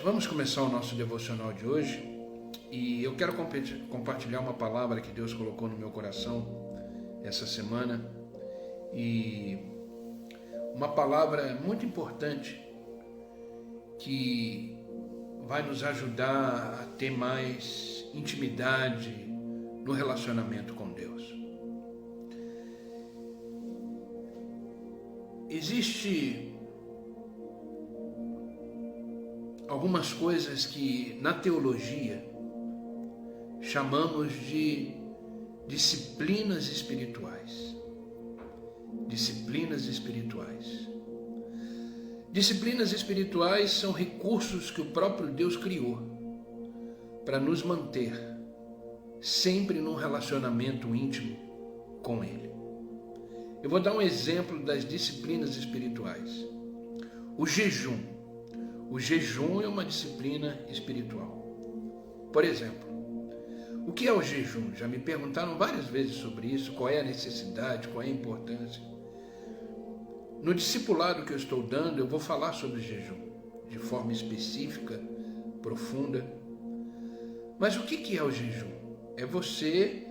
vamos começar o nosso devocional de hoje e eu quero compartilhar uma palavra que Deus colocou no meu coração essa semana, e uma palavra muito importante que vai nos ajudar a ter mais intimidade no relacionamento com Deus. Existe algumas coisas que na teologia chamamos de disciplinas espirituais. Disciplinas espirituais. Disciplinas espirituais são recursos que o próprio Deus criou para nos manter sempre num relacionamento íntimo com Ele. Eu vou dar um exemplo das disciplinas espirituais. O jejum. O jejum é uma disciplina espiritual. Por exemplo, o que é o jejum? Já me perguntaram várias vezes sobre isso, qual é a necessidade, qual é a importância. No discipulado que eu estou dando, eu vou falar sobre o jejum, de forma específica, profunda. Mas o que é o jejum? É você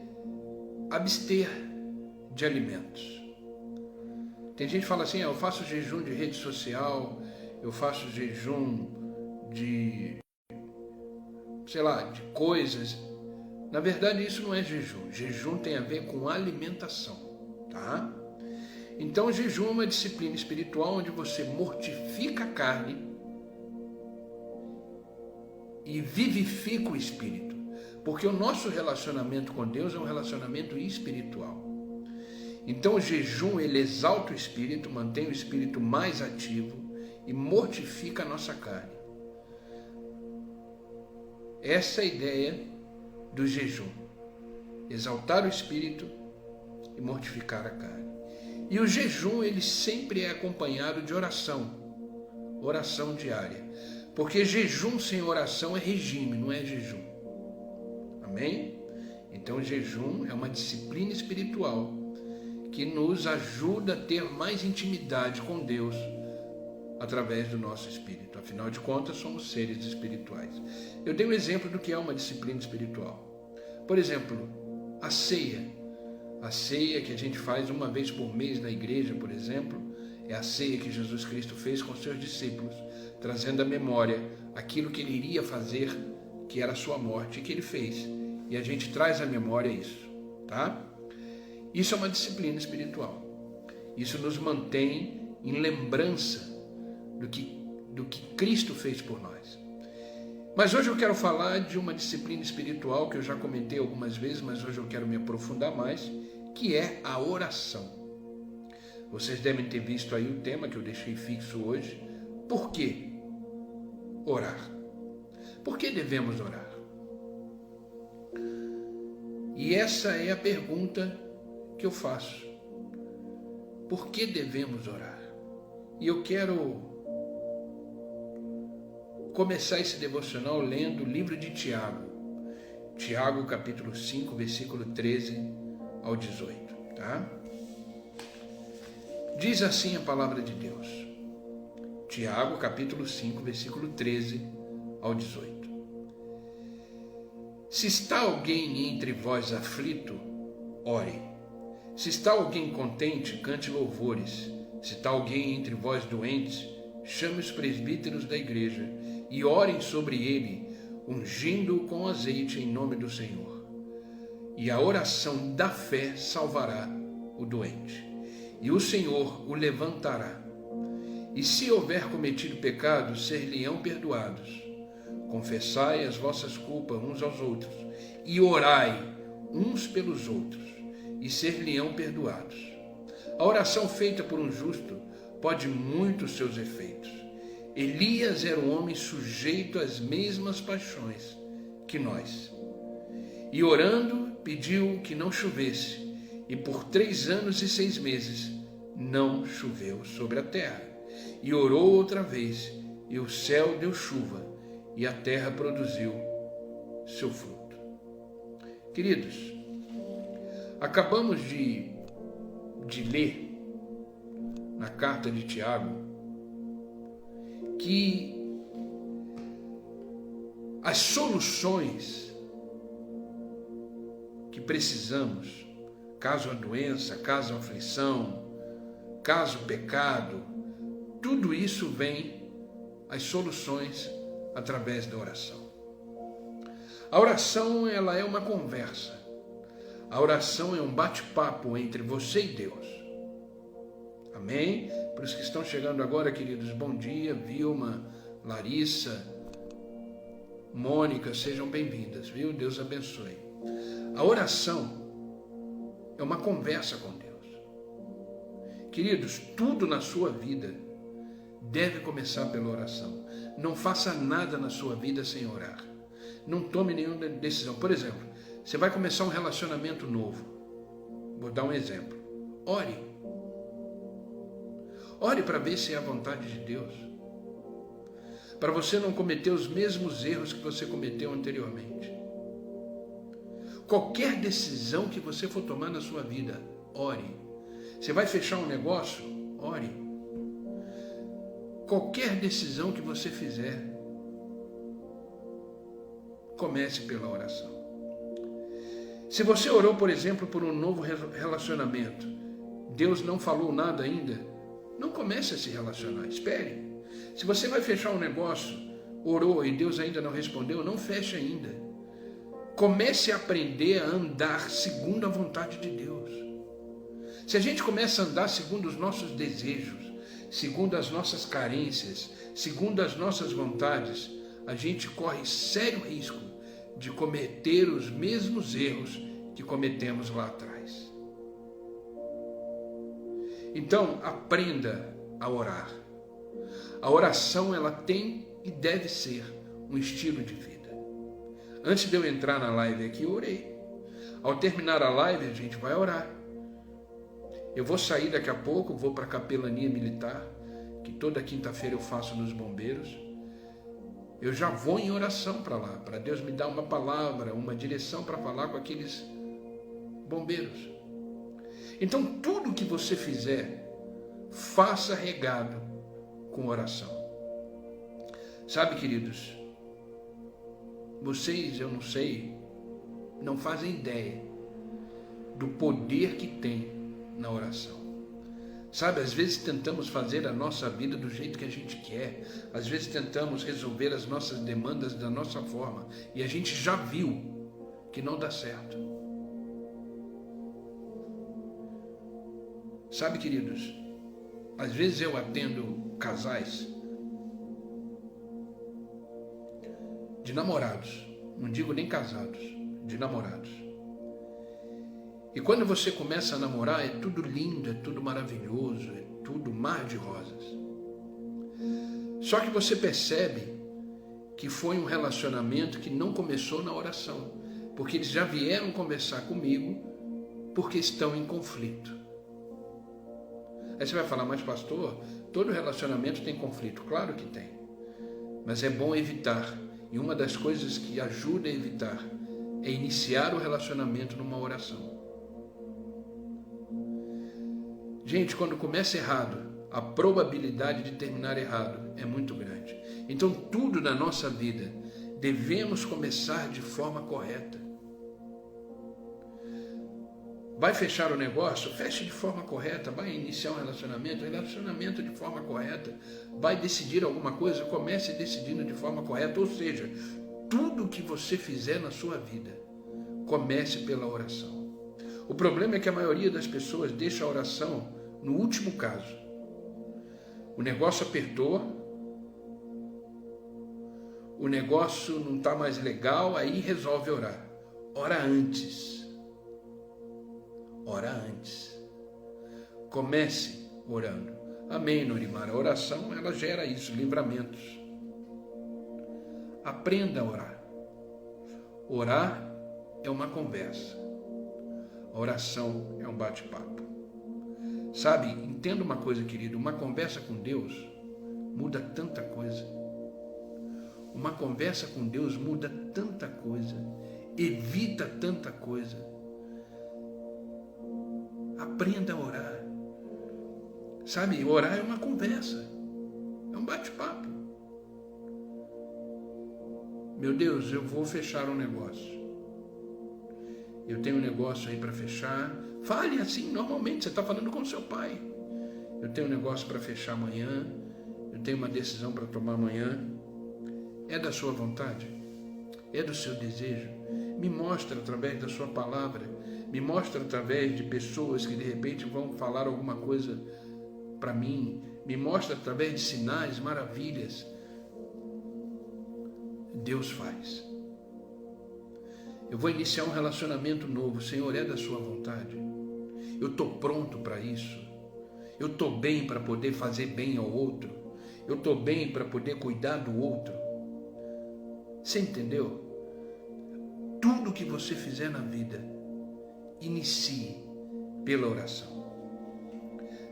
abster de alimentos. Tem gente que fala assim, eu faço jejum de rede social, eu faço jejum de coisas. Na verdade, isso não é jejum. Jejum tem a ver com alimentação, tá? Então, o jejum é uma disciplina espiritual onde você mortifica a carne e vivifica o espírito. Porque o nosso relacionamento com Deus é um relacionamento espiritual. Então, o jejum, ele exalta o espírito, mantém o espírito mais ativo e mortifica a nossa carne. Essa é a ideia do jejum. Exaltar o espírito e mortificar a carne. E o jejum, ele sempre é acompanhado de oração. Oração diária. Porque jejum sem oração é regime, não é jejum. Amém? Então, o jejum é uma disciplina espiritual que nos ajuda a ter mais intimidade com Deus através do nosso espírito. Afinal de contas, somos seres espirituais. Eu dei um exemplo do que é uma disciplina espiritual. Por exemplo, a ceia. A ceia que a gente faz uma vez por mês na igreja, por exemplo, é a ceia que Jesus Cristo fez com seus discípulos, trazendo à memória aquilo que ele iria fazer, que era a sua morte, e que ele fez. E a gente traz à memória isso, tá? Isso é uma disciplina espiritual. Isso nos mantém em lembrança do que Cristo fez por nós. Mas hoje eu quero falar de uma disciplina espiritual que eu já comentei algumas vezes, mas hoje eu quero me aprofundar mais, que é a oração. Vocês devem ter visto aí o tema que eu deixei fixo hoje. Por que orar? Por que devemos orar? E essa é a pergunta que eu faço. Por que devemos orar? E eu quero começar esse devocional lendo o livro de Tiago. Tiago, capítulo 5, versículo 13 ao 18, tá? Diz assim a palavra de Deus. Tiago, capítulo 5, versículo 13 ao 18. Se está alguém entre vós aflito, ore. Se está alguém contente, cante louvores. Se está alguém entre vós doentes, chame os presbíteros da igreja e orem sobre ele, ungindo-o com azeite em nome do Senhor. E a oração da fé salvará o doente, e o Senhor o levantará. E se houver cometido pecado, ser-lhe-ão perdoados. Confessai as vossas culpas uns aos outros, e orai uns pelos outros, e ser-lhe-ão perdoados. A oração feita por um justo pode muito seus efeitos. Elias era um homem sujeito às mesmas paixões que nós. E orando, pediu que não chovesse, e por 3 anos e 6 meses não choveu sobre a terra. E orou outra vez, e o céu deu chuva, e a terra produziu seu fruto. Queridos, acabamos de ler na carta de Tiago que as soluções que precisamos, caso a doença, caso a aflição, caso o pecado, tudo isso vem, as soluções, através da oração. A oração, ela é uma conversa. A oração é um bate-papo entre você e Deus. Amém? Para os que estão chegando agora, queridos, bom dia, Vilma, Larissa, Mônica, sejam bem-vindas, viu? Deus abençoe. A oração é uma conversa com Deus. Queridos, tudo na sua vida deve começar pela oração. Não faça nada na sua vida sem orar. Não tome nenhuma decisão. Por exemplo, você vai começar um relacionamento novo. Vou dar um exemplo. Ore. Ore para ver se é a vontade de Deus. Para você não cometer os mesmos erros que você cometeu anteriormente. Qualquer decisão que você for tomar na sua vida, ore. Você vai fechar um negócio? Ore. Qualquer decisão que você fizer, comece pela oração. Se você orou, por exemplo, por um novo relacionamento, Deus não falou nada ainda, não comece a se relacionar, espere. Se você vai fechar um negócio, orou e Deus ainda não respondeu, não feche ainda. Comece a aprender a andar segundo a vontade de Deus. Se a gente começa a andar segundo os nossos desejos, segundo as nossas carências, segundo as nossas vontades, a gente corre sério risco de cometer os mesmos erros que cometemos lá atrás. Então, aprenda a orar. A oração, ela tem e deve ser um estilo de vida. Antes de eu entrar na live aqui, eu orei. Ao terminar a live, a gente vai orar. Eu vou sair daqui a pouco, vou para a capelania militar, que toda quinta-feira eu faço nos bombeiros. Eu já vou em oração para lá, para Deus me dar uma palavra, uma direção para falar com aqueles bombeiros. Então, tudo que você fizer, faça regado com oração. Sabe, queridos, vocês, eu não sei, não fazem ideia do poder que tem na oração. Sabe, às vezes tentamos fazer a nossa vida do jeito que a gente quer, às vezes tentamos resolver as nossas demandas da nossa forma, e a gente já viu que não dá certo. Sabe, queridos, às vezes eu atendo casais de namorados, não digo nem casados, de namorados. E quando você começa a namorar, é tudo lindo, é tudo maravilhoso, é tudo mar de rosas. Só que você percebe que foi um relacionamento que não começou na oração, porque eles já vieram conversar comigo porque estão em conflito. Aí você vai falar, mas pastor, todo relacionamento tem conflito. Claro que tem, mas é bom evitar. E uma das coisas que ajuda a evitar é iniciar o relacionamento numa oração. Gente, quando começa errado, a probabilidade de terminar errado é muito grande. Então, tudo na nossa vida devemos começar de forma correta. Vai fechar o negócio? Feche de forma correta. Vai iniciar um relacionamento de forma correta. Vai decidir alguma coisa? Comece decidindo de forma correta. Ou seja, tudo que você fizer na sua vida, comece pela oração. O problema é que a maioria das pessoas deixa a oração no último caso. O negócio apertou, o negócio não está mais legal, aí resolve orar. Ora antes. Ora antes. Comece orando. Amém, Norimara. A oração, ela gera isso, livramentos. Aprenda a orar. Orar é uma conversa. A oração é um bate-papo. Sabe, entenda uma coisa, querido, uma conversa com Deus muda tanta coisa. Uma conversa com Deus muda tanta coisa, evita tanta coisa. Aprenda a orar. Sabe, orar é uma conversa, é um bate-papo. Meu Deus, eu vou fechar um negócio. Eu tenho um negócio aí para fechar. Fale assim, normalmente, você está falando com seu pai. Eu tenho um negócio para fechar amanhã. Eu tenho uma decisão para tomar amanhã. É da sua vontade? É do seu desejo? Me mostra através da sua palavra. Me mostra através de pessoas que de repente vão falar alguma coisa para mim. Me mostra através de sinais, maravilhas. Deus faz. Eu vou iniciar um relacionamento novo. Senhor, é da sua vontade? Eu estou pronto para isso. Eu estou bem para poder fazer bem ao outro. Eu estou bem para poder cuidar do outro. Você entendeu? Tudo que você fizer na vida, inicie pela oração.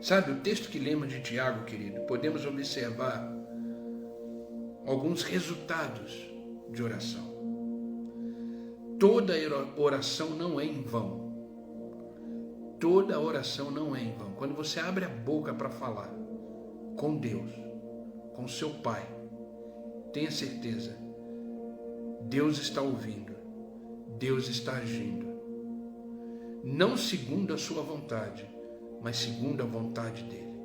Sabe, o texto que lemos de Tiago, querido, podemos observar alguns resultados de oração. Toda oração não é em vão. Toda oração não é em vão. Quando você abre a boca para falar com Deus, com seu Pai, tenha certeza, Deus está ouvindo, Deus está agindo. Não segundo a sua vontade, mas segundo a vontade dele.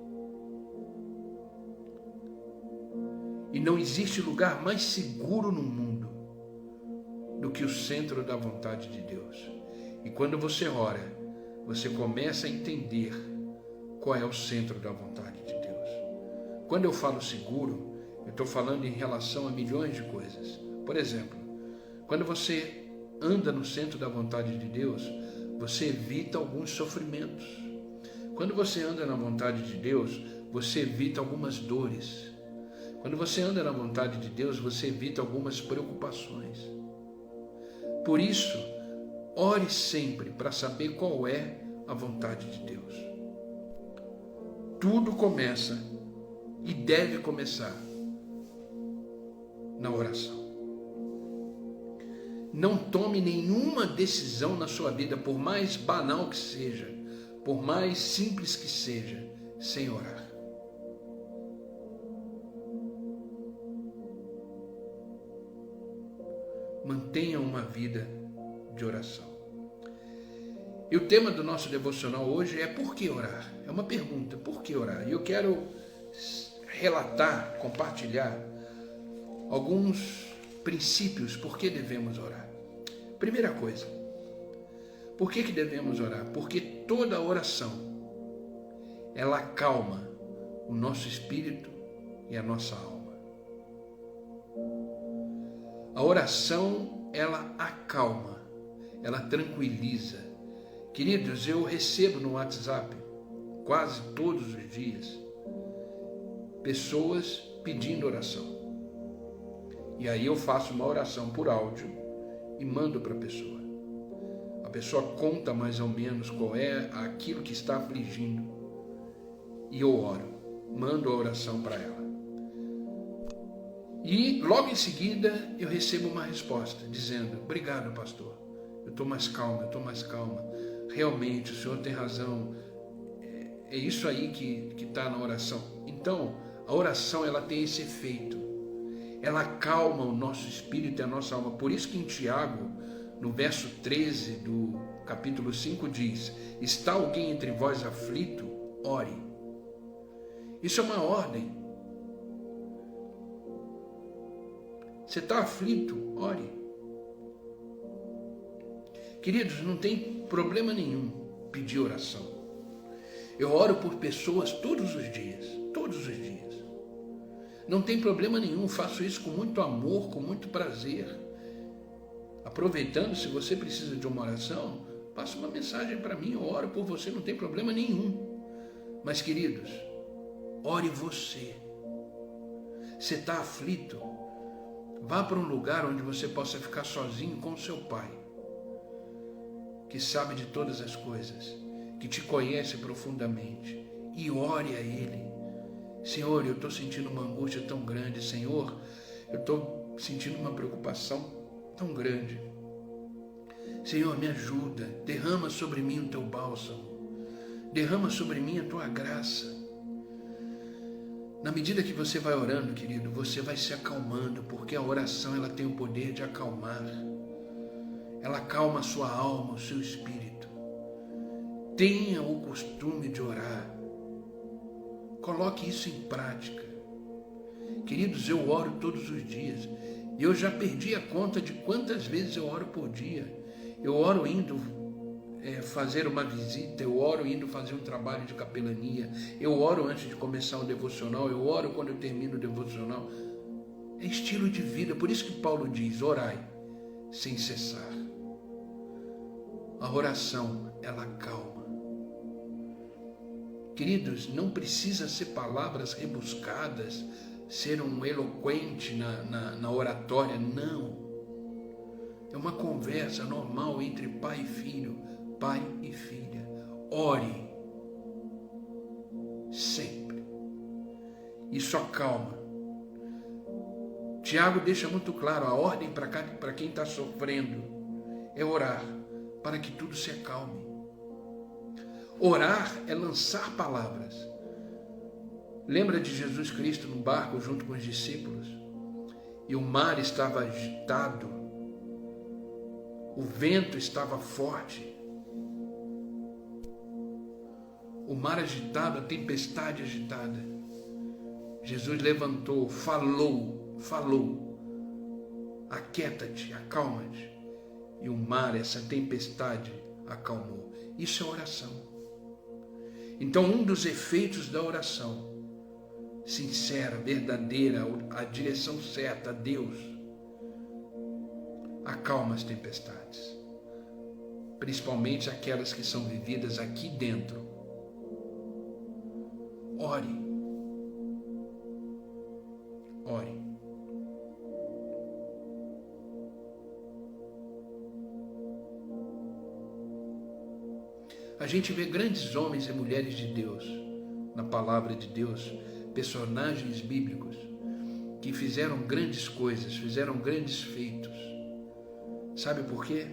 E não existe lugar mais seguro no mundo do que o centro da vontade de Deus. E quando você ora, você começa a entender qual é o centro da vontade de Deus. Quando eu falo seguro, eu estou falando em relação a milhões de coisas. Por exemplo, quando você anda no centro da vontade de Deus, você evita alguns sofrimentos. Quando você anda na vontade de Deus, você evita algumas dores. Quando você anda na vontade de Deus, você evita algumas preocupações. Por isso, ore sempre para saber qual é a vontade de Deus. Tudo começa e deve começar na oração. Não tome nenhuma decisão na sua vida, por mais banal que seja, por mais simples que seja, sem orar. Mantenha uma vida de oração. E o tema do nosso devocional hoje é por que orar? É uma pergunta, por que orar? E eu quero relatar, compartilhar alguns princípios por que devemos orar. Primeira coisa, por que devemos orar? Porque toda oração, ela acalma o nosso espírito e a nossa alma. A oração, ela acalma, ela tranquiliza. Queridos, eu recebo no WhatsApp, quase todos os dias, pessoas pedindo oração. E aí eu faço uma oração por áudio e mando para a pessoa. A pessoa conta mais ou menos qual é aquilo que está afligindo. E eu oro, mando a oração para ela. E logo em seguida eu recebo uma resposta dizendo: obrigado, pastor, eu estou mais calma, realmente o senhor tem razão, é isso aí que está na oração. Então a oração, ela tem esse efeito, ela acalma o nosso espírito e a nossa alma. Por isso que em Tiago, no verso 13 do capítulo 5 diz: está alguém entre vós aflito? Ore. Isso é uma ordem. Você está aflito? Ore. Queridos, não tem problema nenhum pedir oração. Eu oro por pessoas todos os dias. Não tem problema nenhum, faço isso com muito amor, com muito prazer. Aproveitando, se você precisa de uma oração, passa uma mensagem para mim, eu oro por você, não tem problema nenhum. Mas, queridos, ore você. Você está aflito? Vá para um lugar onde você possa ficar sozinho com o seu Pai, que sabe de todas as coisas, que te conhece profundamente, e ore a Ele. Senhor, eu estou sentindo uma angústia tão grande. Senhor, eu estou sentindo uma preocupação tão grande. Senhor, me ajuda, derrama sobre mim o teu bálsamo, derrama sobre mim a tua graça. Na medida que você vai orando, querido, você vai se acalmando, porque a oração ela tem o poder de acalmar. Ela acalma a sua alma, o seu espírito. Tenha o costume de orar. Coloque isso em prática. Queridos, eu oro todos os dias. Eu já perdi a conta de quantas vezes eu oro por dia. Eu oro indo fazer uma visita, eu oro indo fazer um trabalho de capelania, eu oro antes de começar um devocional, eu oro quando eu termino o devocional. É estilo de vida, por isso que Paulo diz, orai sem cessar. A oração, ela acalma. Queridos, não precisa ser palavras rebuscadas, ser um eloquente na oratória, não. É uma conversa normal entre pai e filho, pai e filha. Ore sempre. Isso acalma. Tiago deixa muito claro, a ordem para quem está sofrendo é orar, para que tudo se acalme. Orar é lançar palavras. Lembra de Jesus Cristo no barco junto com os discípulos? E o mar estava agitado, o vento estava forte. O mar agitado, a tempestade agitada. Jesus levantou, falou, aquieta-te, acalma-te. E o mar, essa tempestade, acalmou. Isso é oração. Então, um dos efeitos da oração, sincera, verdadeira, a direção certa a Deus, acalma as tempestades, principalmente aquelas que são vividas aqui dentro. Ore. Ore. A gente vê grandes homens e mulheres de Deus, na palavra de Deus, personagens bíblicos, que fizeram grandes coisas, fizeram grandes feitos. Sabe por quê?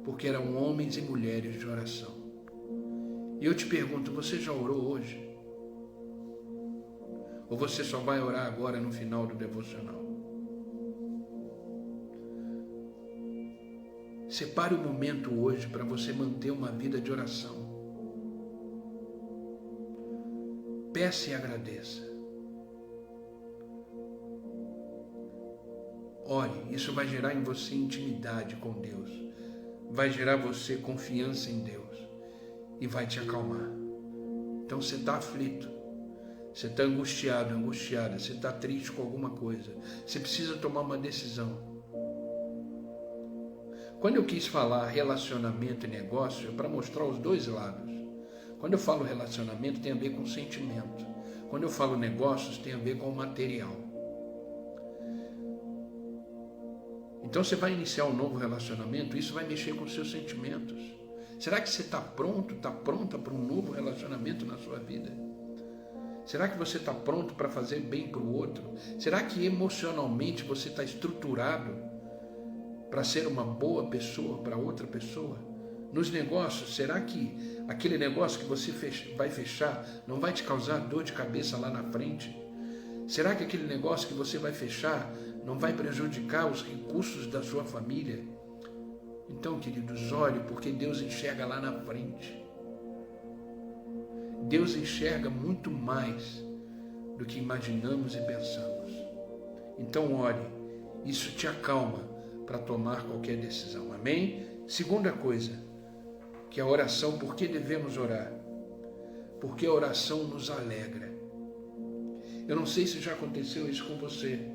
Porque eram homens e mulheres de oração. E eu te pergunto, você já orou hoje? Ou você só vai orar agora no final do devocional? Separe um momento hoje para você manter uma vida de oração. Peça e agradeça. Ore, isso vai gerar em você intimidade com Deus. Vai gerar em você confiança em Deus. E vai te acalmar. Então você está aflito. Você está angustiado, angustiada. Você está triste com alguma coisa. Você precisa tomar uma decisão. Quando eu quis falar relacionamento e negócio, é para mostrar os dois lados. Quando eu falo relacionamento, tem a ver com sentimento. Quando eu falo negócios, tem a ver com o material. Então você vai iniciar um novo relacionamento, isso vai mexer com os seus sentimentos. Será que você está pronto, está pronta para um novo relacionamento na sua vida? Será que você está pronto para fazer bem para o outro? Será que emocionalmente você está estruturado para ser uma boa pessoa para outra pessoa? Nos negócios, será que aquele negócio que você vai fechar não vai te causar dor de cabeça lá na frente? Será que aquele negócio que você vai fechar não vai prejudicar os recursos da sua família? Então, queridos, ore, porque Deus enxerga lá na frente. Deus enxerga muito mais do que imaginamos e pensamos. Então, ore, isso te acalma para tomar qualquer decisão. Amém? Segunda coisa, que a oração, por que devemos orar? Porque a oração nos alegra. Eu não sei se já aconteceu isso com você,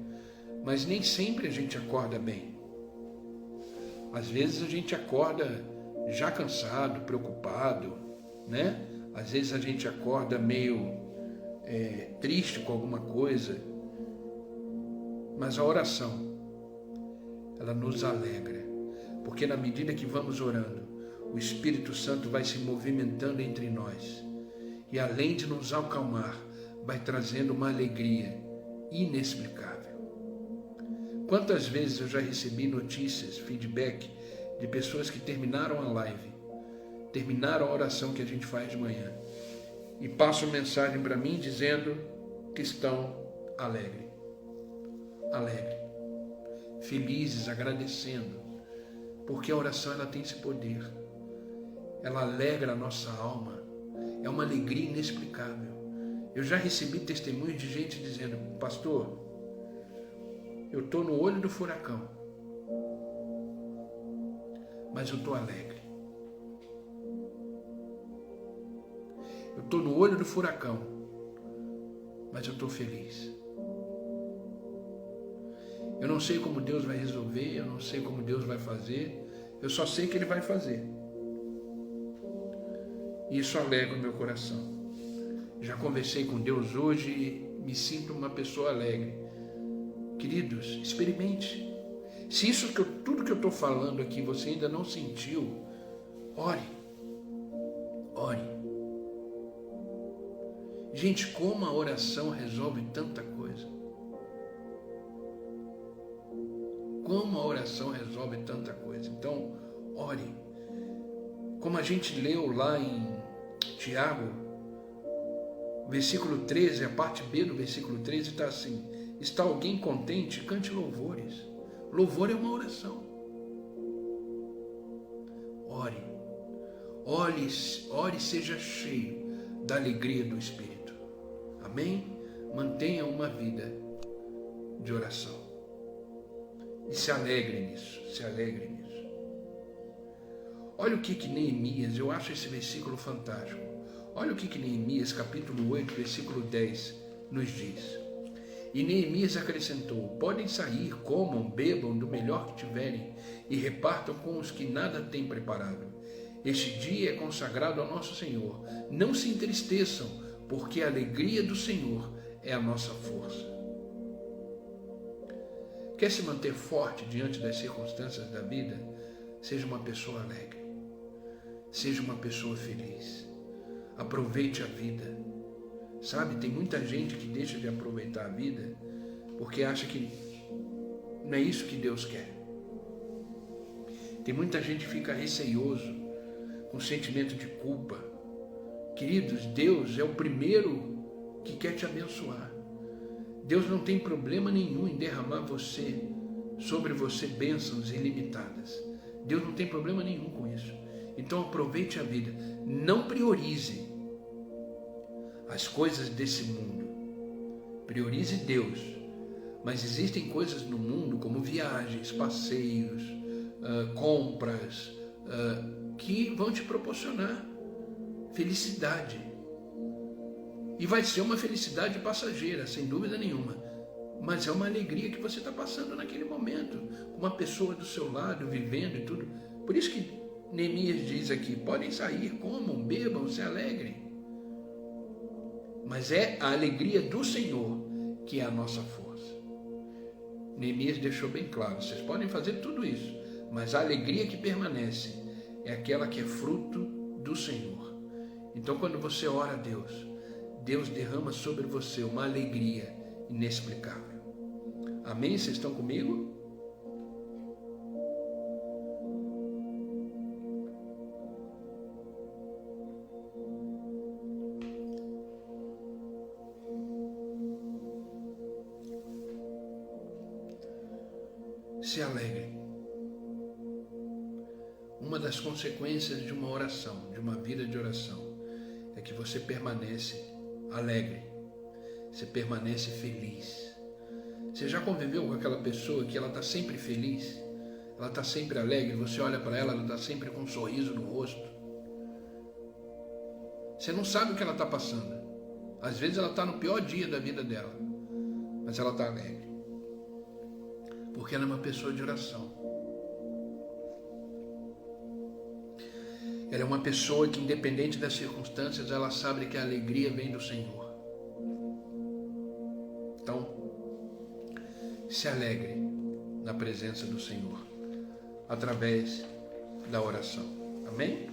mas nem sempre a gente acorda bem. Às vezes a gente acorda já cansado, preocupado, né? Às vezes a gente acorda meio triste com alguma coisa. Mas a oração, ela nos alegra, porque na medida que vamos orando, o Espírito Santo vai se movimentando entre nós e além de nos acalmar, vai trazendo uma alegria inexplicável. Quantas vezes eu já recebi notícias, feedback de pessoas que terminaram a live, terminaram a oração que a gente faz de manhã e passam mensagem para mim dizendo que estão alegres, felizes, agradecendo, porque a oração ela tem esse poder, ela alegra a nossa alma, é uma alegria inexplicável. Eu já recebi testemunhos de gente dizendo: pastor, eu estou no olho do furacão, mas eu estou alegre. Eu estou no olho do furacão, mas eu estou feliz. Eu não sei como Deus vai resolver, eu não sei como Deus vai fazer, eu só sei que Ele vai fazer. Isso alegra o meu coração. Já conversei com Deus hoje e me sinto uma pessoa alegre. Queridos, experimente. Se tudo que eu estou falando aqui você ainda não sentiu, ore. Gente, como a oração resolve tanta coisa. Como a oração resolve tanta coisa. Então, ore. Como a gente leu lá em Tiago, versículo 13, a parte B do versículo 13 está assim: está alguém contente? Cante louvores. Louvor é uma oração. Ore e seja cheio da alegria do Espírito. Amém? Mantenha uma vida de oração. E se alegre nisso, Olha o que Neemias, eu acho esse versículo fantástico. Olha o que Neemias, capítulo 8, versículo 10, nos diz. E Neemias acrescentou: podem sair, comam, bebam do melhor que tiverem e repartam com os que nada têm preparado. Este dia é consagrado ao nosso Senhor. Não se entristeçam, porque a alegria do Senhor é a nossa força. Quer se manter forte diante das circunstâncias da vida? Seja uma pessoa alegre. Seja uma pessoa feliz. Aproveite a vida. Sabe, tem muita gente que deixa de aproveitar a vida porque acha que não é isso que Deus quer. Tem muita gente que fica receioso, com sentimento de culpa. Queridos, Deus é o primeiro que quer te abençoar. Deus não tem problema nenhum em derramar sobre você bênçãos ilimitadas. Deus não tem problema nenhum com isso. Então aproveite a vida. Não priorize as coisas desse mundo. Priorize Deus. Mas existem coisas no mundo como viagens, passeios, compras, que vão te proporcionar felicidade. E vai ser uma felicidade passageira, sem dúvida nenhuma. Mas é uma alegria que você está passando naquele momento, com uma pessoa do seu lado, vivendo e tudo. Por isso que Neemias diz aqui: podem sair, comam, bebam, se alegrem. Mas é a alegria do Senhor que é a nossa força. Neemias deixou bem claro: vocês podem fazer tudo isso, mas a alegria que permanece é aquela que é fruto do Senhor. Então, quando você ora a Deus, Deus derrama sobre você uma alegria inexplicável. Amém? Vocês estão comigo? Se alegre. Uma das consequências de uma oração, de uma vida de oração, é que você permanece alegre, você permanece feliz. Você já conviveu com aquela pessoa que ela está sempre feliz, ela está sempre alegre, você olha para ela, ela está sempre com um sorriso no rosto. Você não sabe o que ela está passando. Às vezes ela está no pior dia da vida dela, mas ela está alegre, porque ela é uma pessoa de oração. Ela é uma pessoa que, independente das circunstâncias, ela sabe que a alegria vem do Senhor. Então, se alegre na presença do Senhor, através da oração. Amém?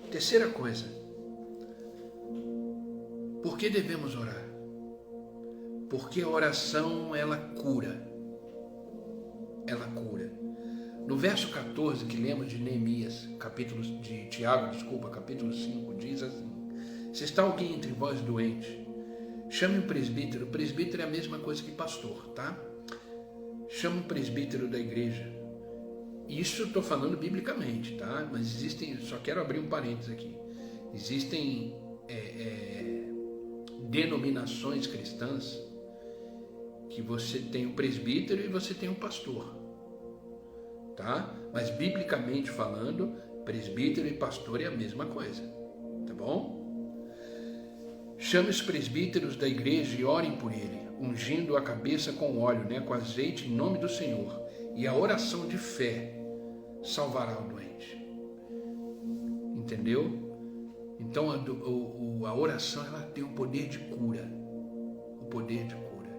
Terceira coisa. Por que devemos orar? Porque a oração, ela cura. Ela cura. No verso 14 que lemos de Neemias, capítulo 5, diz assim: se está alguém entre vós doente, Chame o presbítero. O presbítero é a mesma coisa que pastor, tá? Chame o presbítero da igreja. Isso eu estou falando biblicamente, tá? Mas existem, só quero abrir um parênteses aqui. Existem denominações cristãs que você tem o presbítero e você tem o pastor, tá? Mas biblicamente falando, presbítero e pastor é a mesma coisa, tá bom? Chame os presbíteros da igreja e orem por ele, ungindo a cabeça com óleo, com azeite, em nome do Senhor. E a oração de fé salvará o doente. Entendeu? Então a oração, ela tem o poder de cura. O poder de cura.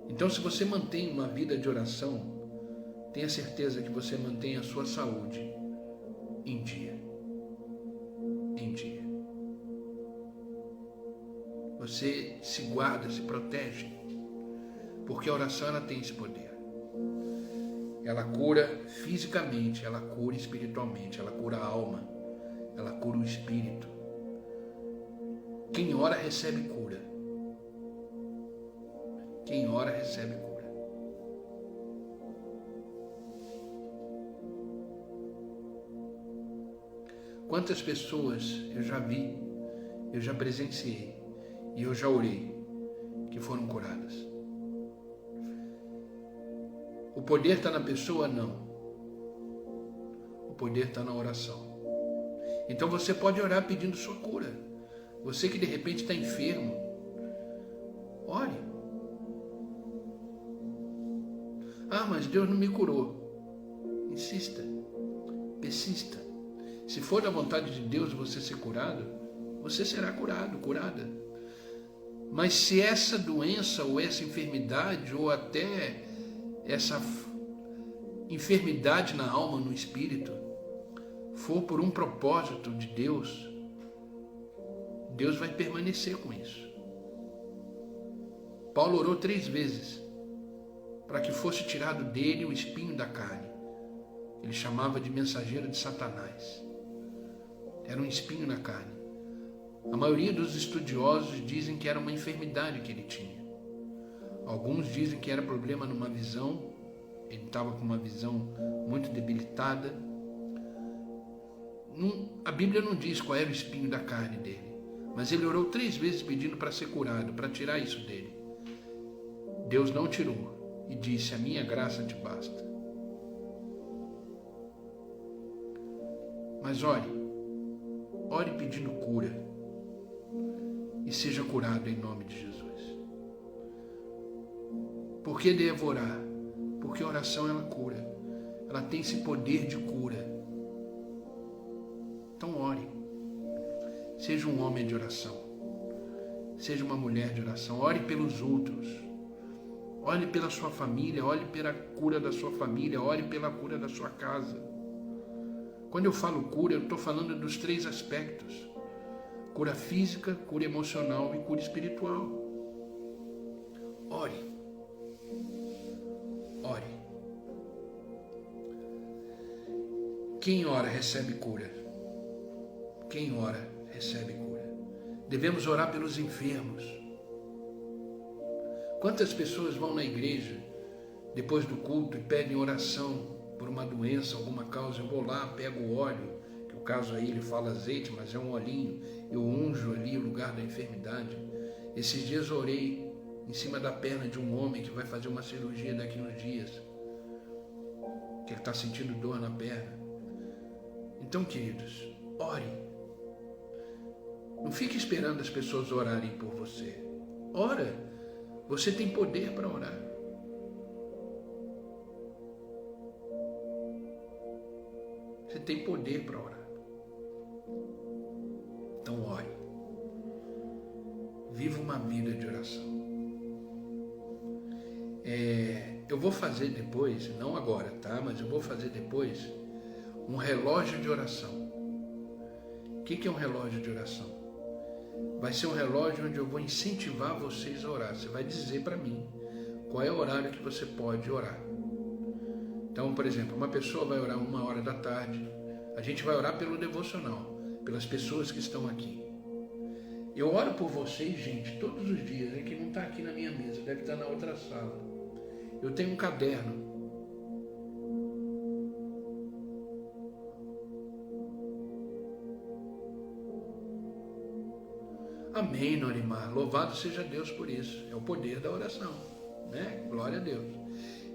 Então, se você mantém uma vida de oração, tenha certeza que você mantém a sua saúde em dia. Em dia. Você se guarda, se protege, porque a oração, ela tem esse poder. Ela cura fisicamente, ela cura espiritualmente, ela cura a alma, ela cura o espírito. Quem ora recebe cura. Quem ora recebe cura. Quantas pessoas eu já vi, eu já presenciei e eu já orei que foram curadas. O poder está na pessoa? Não. O poder está na oração. Então você pode orar pedindo sua cura. Você que de repente está enfermo, ore. Ah, mas Deus não me curou. Insista, persista. Se for da vontade de Deus você ser curado, você será curado, curada. Mas se essa doença ou essa enfermidade ou até essa enfermidade na alma, no espírito, for por um propósito de Deus, Deus vai permanecer com isso. Paulo orou 3 vezes para que fosse tirado dele o espinho da carne. Ele chamava de mensageiro de Satanás. Era um espinho na carne. A maioria dos estudiosos dizem que era uma enfermidade que ele tinha. Alguns dizem que era problema numa visão. Ele estava com uma visão muito debilitada. A Bíblia não diz qual era o espinho da carne dele, mas ele orou 3 vezes pedindo para ser curado, para tirar isso dele. Deus não tirou e disse: a minha graça te basta. Mas ore pedindo cura e seja curado em nome de Jesus. Por que devo orar? Porque a oração, ela cura. Ela tem esse poder de cura. Então ore. Seja um homem de oração. Seja uma mulher de oração. Ore pelos outros. Ore pela sua família. Ore pela cura da sua família. Ore pela cura da sua casa. Quando eu falo cura, eu estou falando dos 3 aspectos. Cura física, cura emocional e cura espiritual. Ore. Ore. Quem ora recebe cura. Quem ora recebe cura. Devemos orar pelos enfermos. Quantas pessoas vão na igreja depois do culto e pedem oração por uma doença, alguma causa? Eu vou lá, pego o óleo, que o caso aí ele fala azeite, mas é um olhinho, eu unjo ali o lugar da enfermidade. Esses dias eu orei em cima da perna de um homem que vai fazer uma cirurgia daqui uns dias, que ele está sentindo dor na perna. Então, queridos, ore. Não fique esperando as pessoas orarem por você. Ora, você tem poder para orar. Você tem poder para orar. Então ore. Viva uma vida de oração. Eu vou fazer depois, não agora, tá? Mas eu vou fazer depois um relógio de oração. O que é um relógio de oração? Vai ser um relógio onde eu vou incentivar vocês a orar. Você vai dizer para mim qual é o horário que você pode orar. Então, por exemplo, uma pessoa vai orar 1h da tarde. A gente vai orar pelo devocional, pelas pessoas que estão aqui. Eu oro por vocês, gente, todos os dias. É que não está aqui na minha mesa, deve estar na outra sala. Eu tenho um caderno. Amém, Norimar. Louvado seja Deus por isso. É o poder da oração, né? Glória a Deus.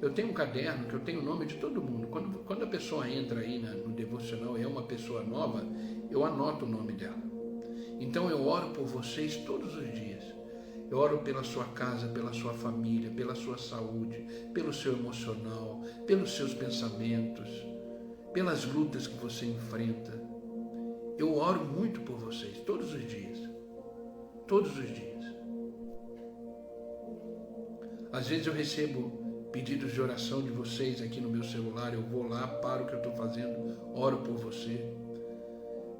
Eu tenho um caderno que eu tenho o nome de todo mundo. Quando a pessoa entra aí no devocional e é uma pessoa nova, eu anoto o nome dela. Então eu oro por vocês todos os dias. Eu oro pela sua casa, pela sua família, pela sua saúde, pelo seu emocional, pelos seus pensamentos, pelas lutas que você enfrenta. Eu oro muito por vocês todos os dias. Todos os dias. Às vezes eu recebo pedidos de oração de vocês aqui no meu celular, eu vou lá, paro o que eu estou fazendo, oro por você,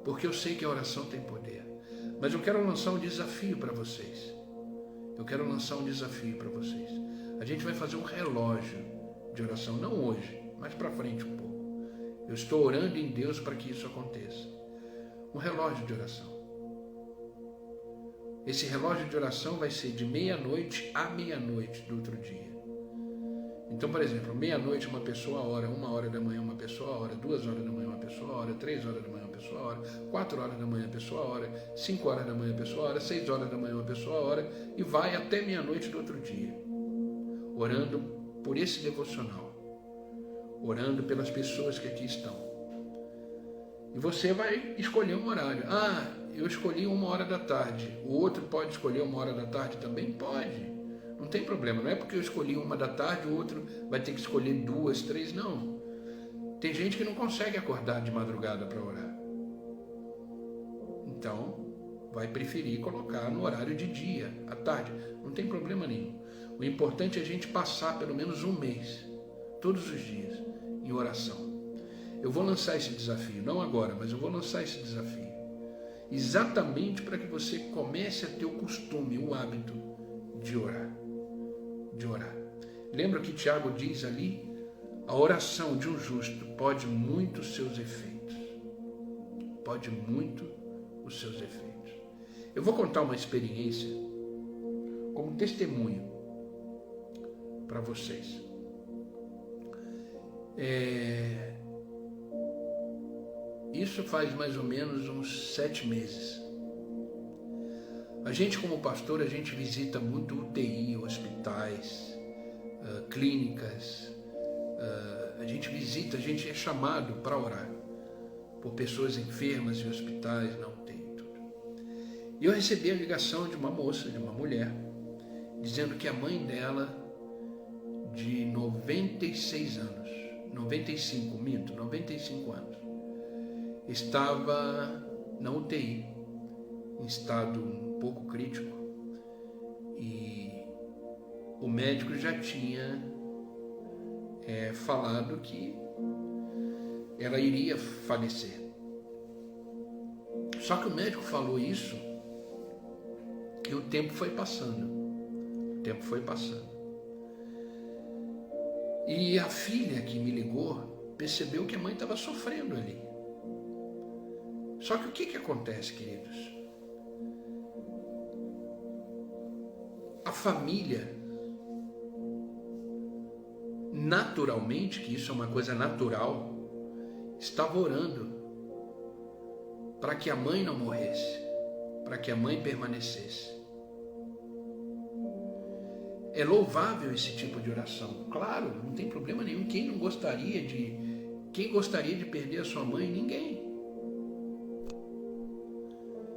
porque eu sei que a oração tem poder. Mas eu quero lançar um desafio para vocês. Eu quero lançar um desafio para vocês. A gente vai fazer um relógio de oração, não hoje, mas para frente um pouco. Eu estou orando em Deus para que isso aconteça. Um relógio de oração. Esse relógio de oração vai ser de meia-noite à meia-noite do outro dia. Então, por exemplo, meia-noite uma pessoa ora, 1h da manhã uma pessoa ora, 2h da manhã uma pessoa ora, 3h da manhã uma pessoa ora, 4h da manhã a pessoa ora, 5h da manhã a pessoa ora, 6h da manhã uma pessoa ora e vai até meia-noite do outro dia, orando por esse devocional, orando pelas pessoas que aqui estão. E você vai escolher um horário. Eu escolhi 1h da tarde. O outro pode escolher 1h da tarde também? Pode. Não tem problema. Não é porque eu escolhi 1 da tarde, o outro vai ter que escolher 2, 3, não. Tem gente que não consegue acordar de madrugada para orar. Então, vai preferir colocar no horário de dia, à tarde. Não tem problema nenhum. O importante é a gente passar pelo menos um mês, todos os dias, em oração. Eu vou lançar esse desafio, não agora, mas eu vou lançar esse desafio. Exatamente para que você comece a ter o costume, o hábito de orar. De orar. Lembra que Tiago diz ali? A oração de um justo pode muito os seus efeitos. Pode muito os seus efeitos. Eu vou contar uma experiência como testemunho para vocês. Isso faz mais ou menos uns 7 meses. A gente, como pastor, a gente visita muito UTI, hospitais, clínicas. A gente é chamado para orar por pessoas enfermas em hospitais, na UTI e tudo. E eu recebi a ligação de uma moça, de uma mulher, dizendo que a mãe dela, de 96 anos, 95 anos, estava na UTI, em estado um pouco crítico, e o médico já tinha falado que ela iria falecer. Só que o médico falou isso e o tempo foi passando. E a filha que me ligou percebeu que a mãe estava sofrendo ali. Só que o que acontece, queridos? A família, naturalmente, que isso é uma coisa natural, estava orando para que a mãe não morresse, para que a mãe permanecesse. É louvável esse tipo de oração. Claro, não tem problema nenhum. Quem gostaria de perder a sua mãe? Ninguém.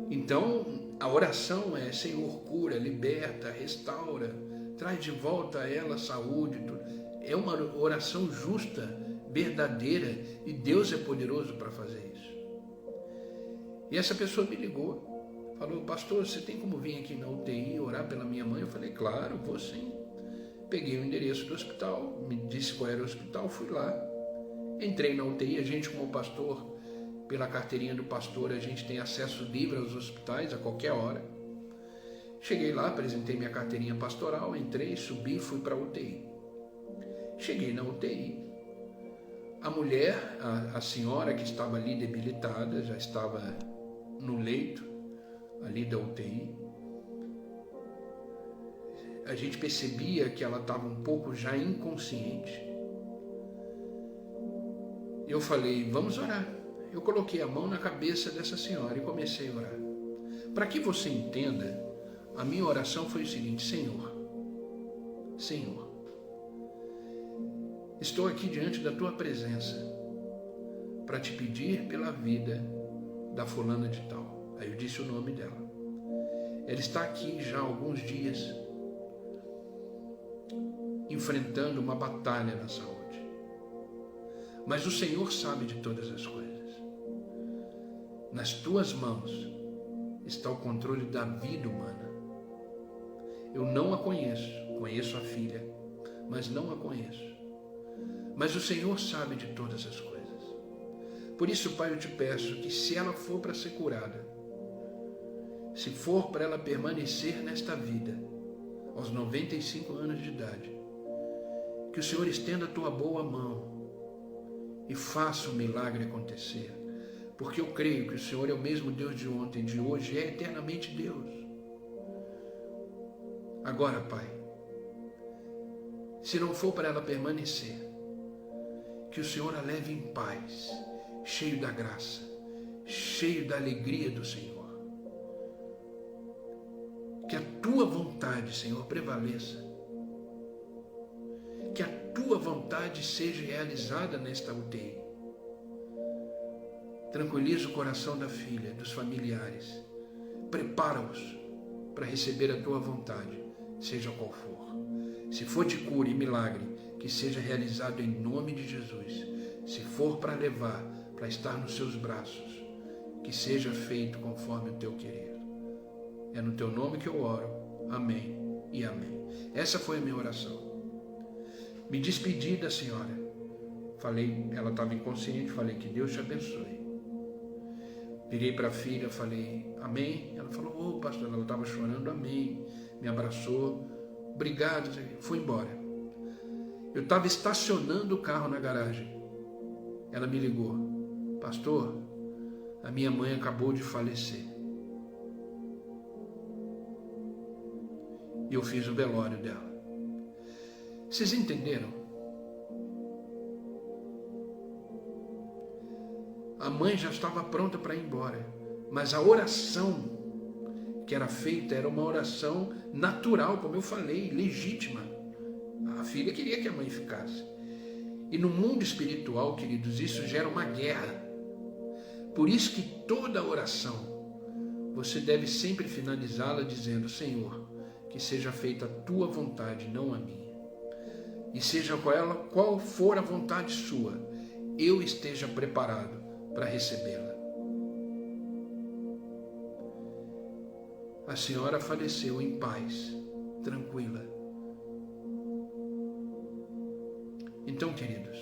Então, a oração é: Senhor, cura, liberta, restaura, traz de volta a ela a saúde. Tudo. É uma oração justa, verdadeira, e Deus é poderoso para fazer isso. E essa pessoa me ligou, falou: pastor, você tem como vir aqui na UTI orar pela minha mãe? Eu falei: claro, vou sim. Peguei o endereço do hospital, me disse qual era o hospital, fui lá, entrei na UTI. A gente, como pastor, pela carteirinha do pastor, a gente tem acesso livre aos hospitais a qualquer hora. Cheguei lá, apresentei minha carteirinha pastoral, entrei, subi, fui para a UTI. Cheguei na UTI, a mulher, a senhora que estava ali debilitada, já estava no leito, ali da UTI. A gente percebia que ela estava um pouco já inconsciente. Eu falei, vamos orar. Eu coloquei a mão na cabeça dessa senhora e comecei a orar. Para que você entenda, a minha oração foi o seguinte: Senhor, estou aqui diante da tua presença para te pedir pela vida da fulana de tal. Aí eu disse o nome dela. Ela está aqui já há alguns dias, enfrentando uma batalha na saúde. Mas o Senhor sabe de todas as coisas. Nas tuas mãos está o controle da vida humana. Eu não a conheço, conheço a filha, mas não a conheço. Mas o Senhor sabe de todas as coisas. Por isso, Pai, eu te peço que se ela for para ser curada, se for para ela permanecer nesta vida, aos 95 anos de idade, que o Senhor estenda a tua boa mão e faça o milagre acontecer, porque eu creio que o Senhor é o mesmo Deus de ontem, de hoje, e é eternamente Deus. Agora, Pai, se não for para ela permanecer, que o Senhor a leve em paz, cheio da graça, cheio da alegria do Senhor. Que a tua vontade, Senhor, prevaleça. Que a tua vontade seja realizada nesta UTI. Tranquiliza o coração da filha, dos familiares. Prepara-os para receber a tua vontade, seja qual for. Se for de cura e milagre, que seja realizado em nome de Jesus. Se for para levar, para estar nos seus braços, que seja feito conforme o teu querer. É no teu nome que eu oro. Amém e amém. Essa foi a minha oração. Me despedi da senhora. Falei, ela estava inconsciente, falei que Deus te abençoe. Virei para a filha, falei, amém. Ela falou, pastor, ela estava chorando, amém. Me abraçou, obrigado. Fui embora. Eu estava estacionando o carro na garagem. Ela me ligou, pastor, a minha mãe acabou de falecer. E eu fiz o velório dela. Vocês entenderam? A mãe já estava pronta para ir embora, mas a oração que era feita era uma oração natural, como eu falei, legítima. A filha queria que a mãe ficasse. E no mundo espiritual, queridos, isso gera uma guerra. Por isso que toda oração, você deve sempre finalizá-la dizendo, Senhor, que seja feita a tua vontade, não a minha. E seja qual for a vontade sua, eu esteja preparado para recebê-la. A senhora faleceu em paz, tranquila. Então, queridos,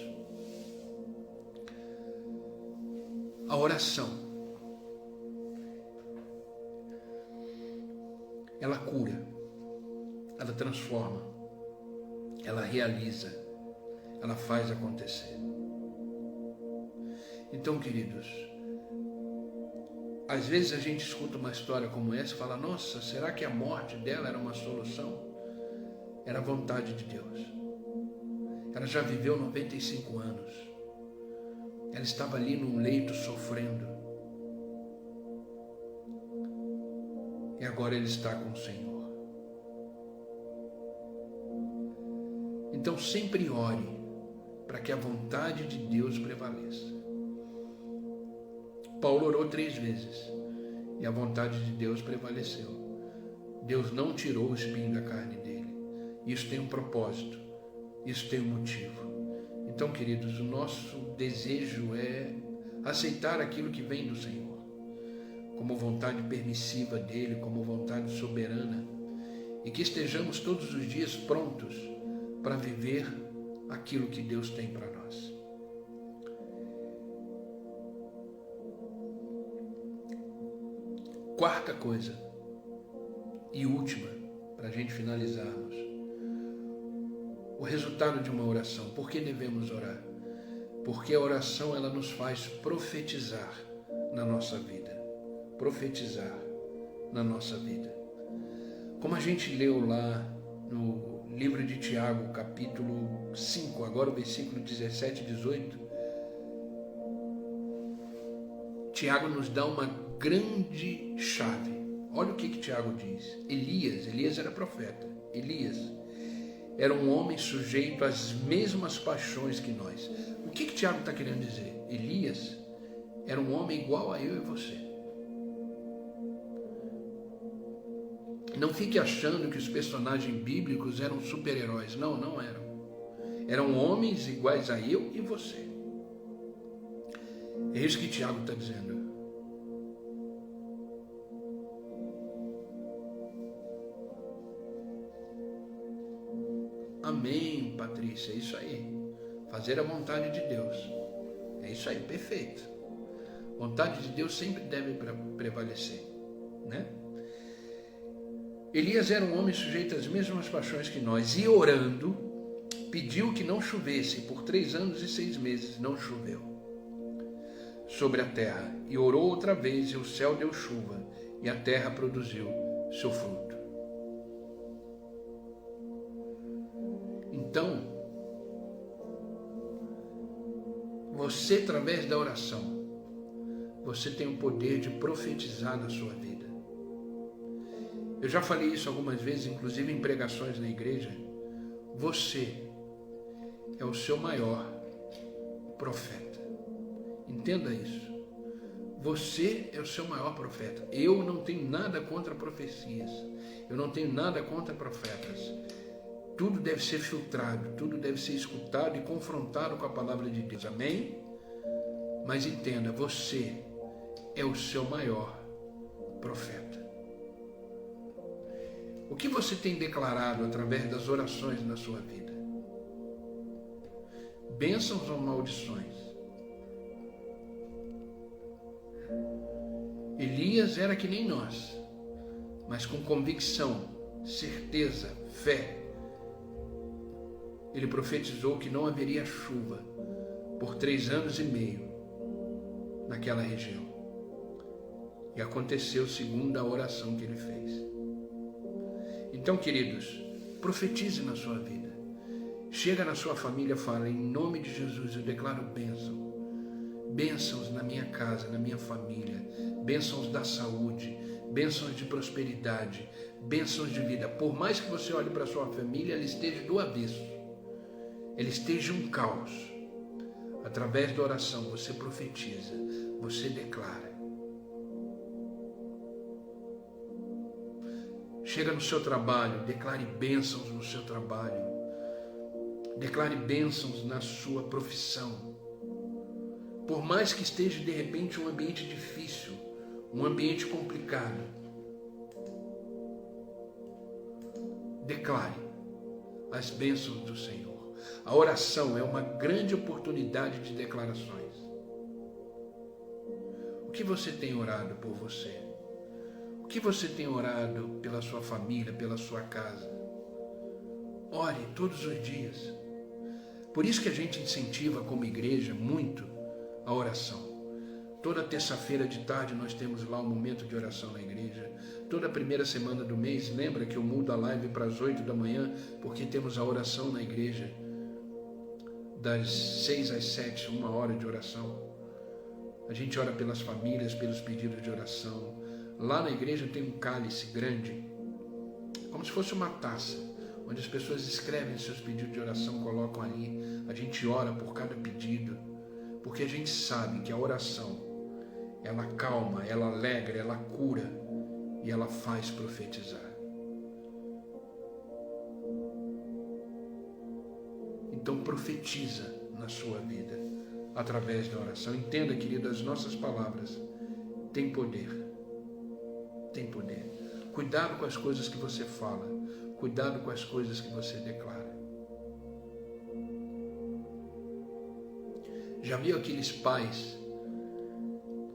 a oração, ela cura, ela transforma, ela realiza, ela faz acontecer. Então, queridos, às vezes a gente escuta uma história como essa e fala, nossa, será que a morte dela era uma solução? Era a vontade de Deus. Ela já viveu 95 anos. Ela estava ali num leito sofrendo. E agora ela está com o Senhor. Então sempre ore para que a vontade de Deus prevaleça. Paulo orou 3 vezes e a vontade de Deus prevaleceu. Deus não tirou o espinho da carne dele. Isso tem um propósito, isso tem um motivo. Então, queridos, o nosso desejo é aceitar aquilo que vem do Senhor, como vontade permissiva dele, como vontade soberana, e que estejamos todos os dias prontos para viver aquilo que Deus tem para nós. Quarta coisa e última, para a gente finalizarmos, o resultado de uma oração. Por que devemos orar? Porque a oração ela nos faz profetizar na nossa vida. Profetizar na nossa vida. Como a gente leu lá no livro de Tiago, capítulo 5, agora o versículo 17 e 18, Tiago nos dá uma grande chave. Olha o que Tiago diz. Elias era profeta. Elias era um homem sujeito às mesmas paixões que nós. O que Tiago está querendo dizer? Elias era um homem igual a eu e você. Não fique achando que os personagens bíblicos eram super-heróis. Não, não eram. Eram homens iguais a eu e você. É isso que Tiago está dizendo. Amém, Patrícia, é isso aí. Fazer a vontade de Deus. É isso aí, perfeito. Vontade de Deus sempre deve prevalecer, né? Elias era um homem sujeito às mesmas paixões que nós, e orando, pediu que não chovesse. Por 3 anos e 6 meses não choveu sobre a terra. E orou outra vez, e o céu deu chuva, e a terra produziu seu fruto. Então, você, através da oração, você tem o poder de profetizar na sua vida. Eu já falei isso algumas vezes, inclusive em pregações na igreja. Você é o seu maior profeta. Entenda isso. Você é o seu maior profeta. Eu não tenho nada contra profecias. Eu não tenho nada contra profetas. Tudo deve ser filtrado, tudo deve ser escutado e confrontado com a palavra de Deus. Amém? Mas entenda, você é o seu maior profeta. O que você tem declarado através das orações na sua vida? Bênçãos ou maldições? Elias era que nem nós, mas com convicção, certeza, fé. Ele profetizou que não haveria chuva por 3 anos e meio naquela região. E aconteceu segundo a oração que ele fez. Então, queridos, profetize na sua vida. Chega na sua família e fala: em nome de Jesus eu declaro bênção. Bênçãos na minha casa, na minha família. Bênçãos da saúde, bênçãos de prosperidade, bênçãos de vida. Por mais que você olhe para a sua família, ela esteja do avesso. Ela esteja um caos. Através da oração você profetiza, você declara. Chega no seu trabalho, declare bênçãos no seu trabalho. Declare bênçãos na sua profissão. Por mais que esteja de repente um ambiente difícil, um ambiente complicado, declare as bênçãos do Senhor. A oração é uma grande oportunidade de declarações. O que você tem orado por você? O que você tem orado pela sua família, pela sua casa? Ore todos os dias. Por isso que a gente incentiva como igreja muito a oração. Toda terça-feira de tarde nós temos lá um momento de oração na igreja. Toda primeira semana do mês, lembra que eu mudo a live para as 8 da manhã, porque temos a oração na igreja. Das 6 às 7, 1 hora de oração. A gente ora pelas famílias, pelos pedidos de oração. Lá na igreja tem um cálice grande, como se fosse uma taça, onde as pessoas escrevem seus pedidos de oração, colocam ali. A gente ora por cada pedido, porque a gente sabe que a oração, ela acalma, ela alegra, ela cura e ela faz profetizar. Então profetiza na sua vida através da oração. Entenda, querido, as nossas palavras têm poder. Tem poder. Cuidado com as coisas que você fala. Cuidado com as coisas que você declara. Já viu aqueles pais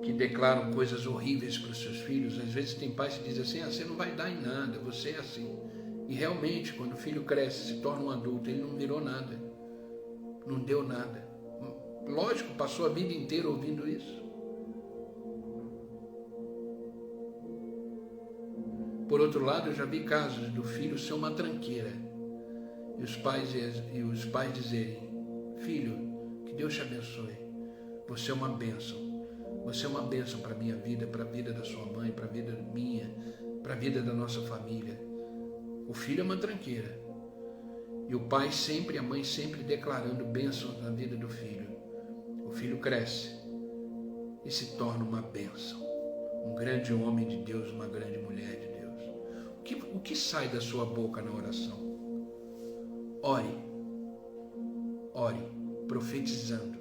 que declaram coisas horríveis para os seus filhos? Às vezes tem pais que dizem assim: você não vai dar em nada, você é assim. E realmente, quando o filho cresce, se torna um adulto, ele não virou nada. Não deu nada. Lógico, passou a vida inteira ouvindo isso. Por outro lado, eu já vi casos do filho ser uma tranqueira e os pais dizerem: filho, que Deus te abençoe, você é uma bênção. Você é uma bênção para a minha vida, para a vida da sua mãe, para a vida minha, para a vida da nossa família. O filho é uma tranqueira. E o pai sempre, a mãe sempre declarando bênçãos na vida do filho. O filho cresce e se torna uma bênção. Um grande homem de Deus, uma grande mulher de Deus. O que sai da sua boca na oração? Ore. Ore, profetizando.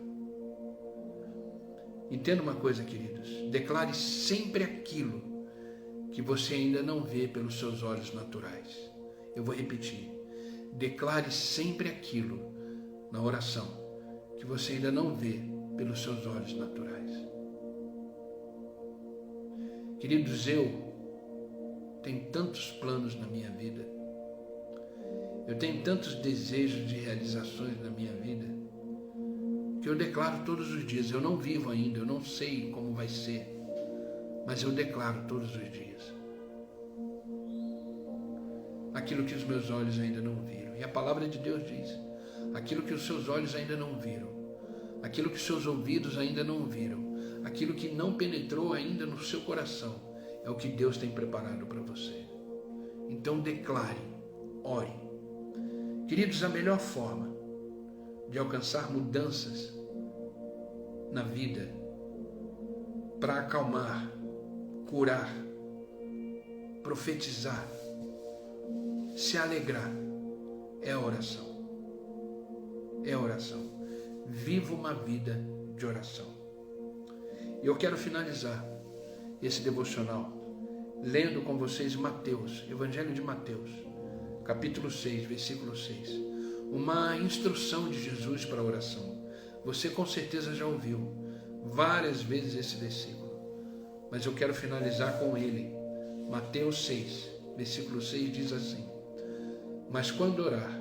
Entenda uma coisa, queridos. Declare sempre aquilo que você ainda não vê pelos seus olhos naturais. Eu vou repetir. Declare sempre aquilo na oração que você ainda não vê pelos seus olhos naturais. Queridos, eu tenho tantos planos na minha vida. Eu tenho tantos desejos de realizações na minha vida que eu declaro todos os dias. Eu não vivo ainda, eu não sei como vai ser, mas eu declaro todos os dias aquilo que os meus olhos ainda não viram. E a palavra de Deus diz: aquilo que os seus olhos ainda não viram, aquilo que os seus ouvidos ainda não viram, aquilo que não penetrou ainda no seu coração, é o que Deus tem preparado para você. Então declare, ore. Queridos, a melhor forma de alcançar mudanças na vida, para acalmar, curar, profetizar, se alegrar, é a oração. É a oração. Viva uma vida de oração. E eu quero finalizar esse devocional lendo com vocês Mateus, Evangelho de Mateus, capítulo 6, versículo 6. Uma instrução de Jesus para a oração. Você com certeza já ouviu várias vezes esse versículo, mas eu quero finalizar com ele. Mateus 6, versículo 6 diz assim: mas quando orar.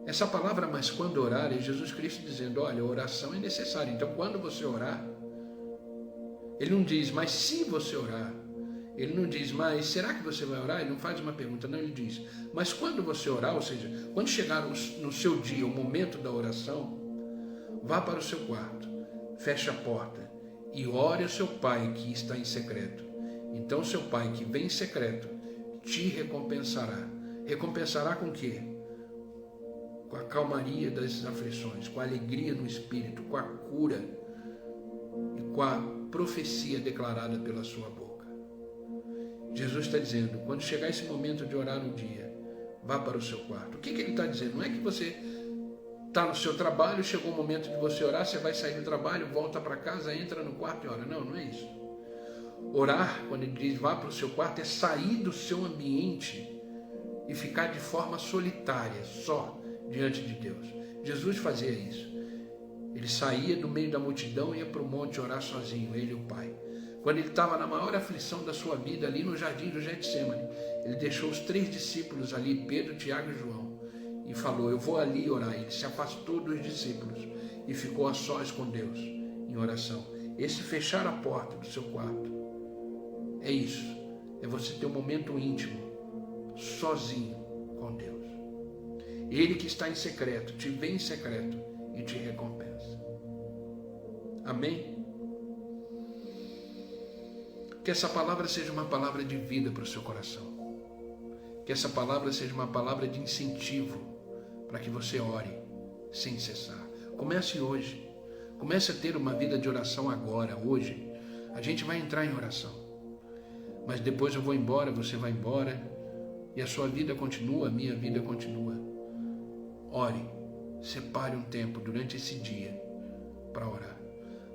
Essa palavra "mas quando orar" é Jesus Cristo dizendo: olha, a oração é necessária. Então quando você orar, ele não diz "mas se você orar", ele não diz "mas será que você vai orar?", ele não faz uma pergunta, não, ele diz "mas quando você orar", ou seja, quando chegar no seu dia, o momento da oração, vá para o seu quarto, feche a porta e ore ao seu pai que está em secreto. Então seu pai que vem em secreto te recompensará. Recompensará com o quê? Com a calmaria das aflições, com a alegria no espírito, com a cura e com a profecia declarada pela sua boca. Jesus está dizendo, quando chegar esse momento de orar no dia, vá para o seu quarto. O que ele está dizendo? Não é que você está no seu trabalho, chegou o momento de você orar, você vai sair do trabalho, volta para casa, entra no quarto e ora. Não, não é isso. Orar, quando ele diz vá para o seu quarto, é sair do seu ambiente e ficar de forma solitária, só, diante de Deus. Jesus fazia isso. Ele saía do meio da multidão e ia para o monte orar sozinho, ele e o Pai. Quando ele estava na maior aflição da sua vida, ali no jardim do Getsemane, ele deixou os 3 discípulos ali, Pedro, Tiago e João, e falou, eu vou ali orar. Ele se afastou dos discípulos e ficou a sós com Deus, em oração. Esse fechar a porta do seu quarto, é isso. É você ter um momento íntimo, sozinho com Deus. Ele que está em secreto, te vê em secreto e te recompensa. Amém? Que essa palavra seja uma palavra de vida para o seu coração. Que essa palavra seja uma palavra de incentivo para que você ore sem cessar. Comece hoje. Comece a ter uma vida de oração agora, hoje. A gente vai entrar em oração. Mas depois eu vou embora, você vai embora. E a sua vida continua, a minha vida continua. Ore. Separe um tempo durante esse dia para orar.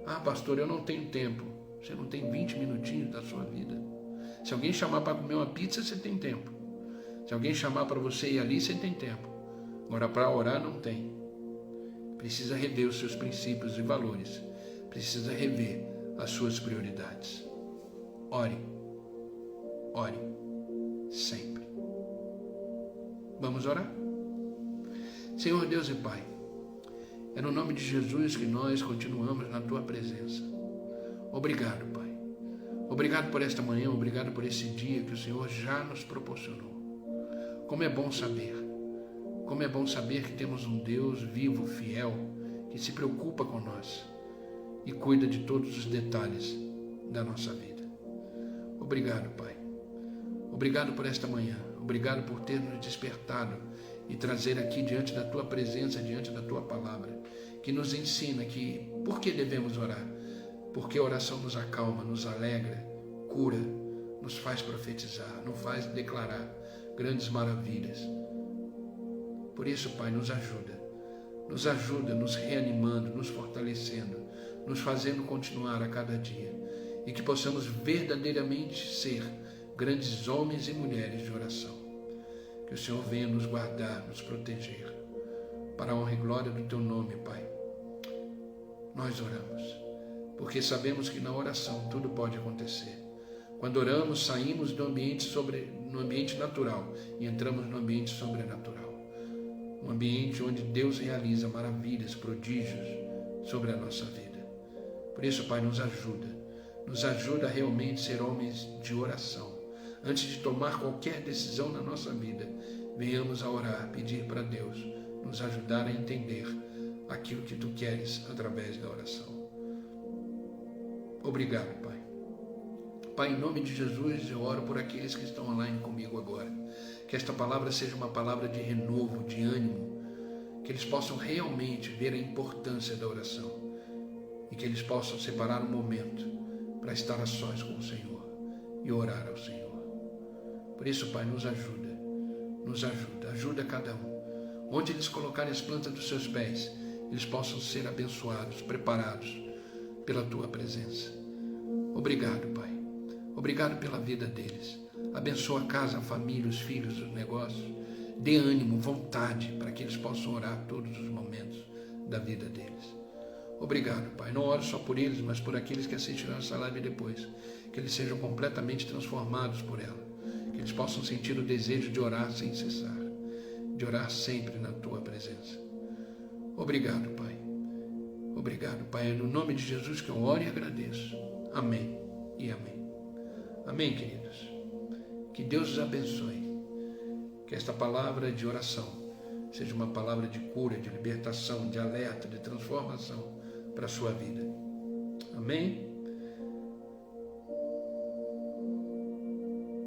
Ah, pastor, eu não tenho tempo. Você não tem 20 minutinhos da sua vida. Se alguém chamar para comer uma pizza, você tem tempo. Se alguém chamar para você ir ali, você tem tempo. Agora, para orar, não tem. Precisa rever os seus princípios e valores. Precisa rever as suas prioridades. Ore. Ore. Sempre. Vamos orar? Senhor Deus e Pai, é no nome de Jesus que nós continuamos na Tua presença. Obrigado, Pai. Obrigado por esta manhã, obrigado por esse dia que o Senhor já nos proporcionou. Como é bom saber que temos um Deus vivo, fiel, que se preocupa com nós e cuida de todos os detalhes da nossa vida. Obrigado, Pai. Obrigado por esta manhã. Obrigado por ter nos despertado e trazer aqui diante da Tua presença, diante da Tua palavra, que nos ensina que por que devemos orar? Porque a oração nos acalma, nos alegra, cura, nos faz profetizar, nos faz declarar grandes maravilhas. Por isso, Pai, nos ajuda nos reanimando, nos fortalecendo, nos fazendo continuar a cada dia e que possamos verdadeiramente ser grandes homens e mulheres de oração. Que o Senhor venha nos guardar, nos proteger, para a honra e glória do Teu nome, Pai. Nós oramos, porque sabemos que na oração tudo pode acontecer. Quando oramos, saímos do no ambiente natural e entramos no ambiente sobrenatural. Um ambiente onde Deus realiza maravilhas, prodígios sobre a nossa vida. Por isso, Pai, nos ajuda a realmente ser homens de oração. Antes de tomar qualquer decisão na nossa vida, venhamos a orar, pedir para Deus nos ajudar a entender aquilo que Tu queres através da oração. Obrigado, Pai. Pai, em nome de Jesus, eu oro por aqueles que estão online comigo agora. Que esta palavra seja uma palavra de renovo, de ânimo, que eles possam realmente ver a importância da oração e que eles possam separar um momento para estar a sós com o Senhor e orar ao Senhor. Por isso, Pai, nos ajuda cada um. Onde eles colocarem as plantas dos seus pés, eles possam ser abençoados, preparados pela Tua presença. Obrigado, Pai. Obrigado pela vida deles. Abençoa a casa, a família, os filhos, os negócios. Dê ânimo, vontade, para que eles possam orar todos os momentos da vida deles. Obrigado, Pai. Não oro só por eles, mas por aqueles que assistirão essa live depois. Que eles sejam completamente transformados por ela. Que eles possam sentir o desejo de orar sem cessar. De orar sempre na Tua presença. Obrigado, Pai. Obrigado, Pai. É no nome de Jesus que eu oro e agradeço. Amém e amém. Amém, queridos. Que Deus os abençoe. Que esta palavra de oração seja uma palavra de cura, de libertação, de alerta, de transformação para a sua vida. Amém?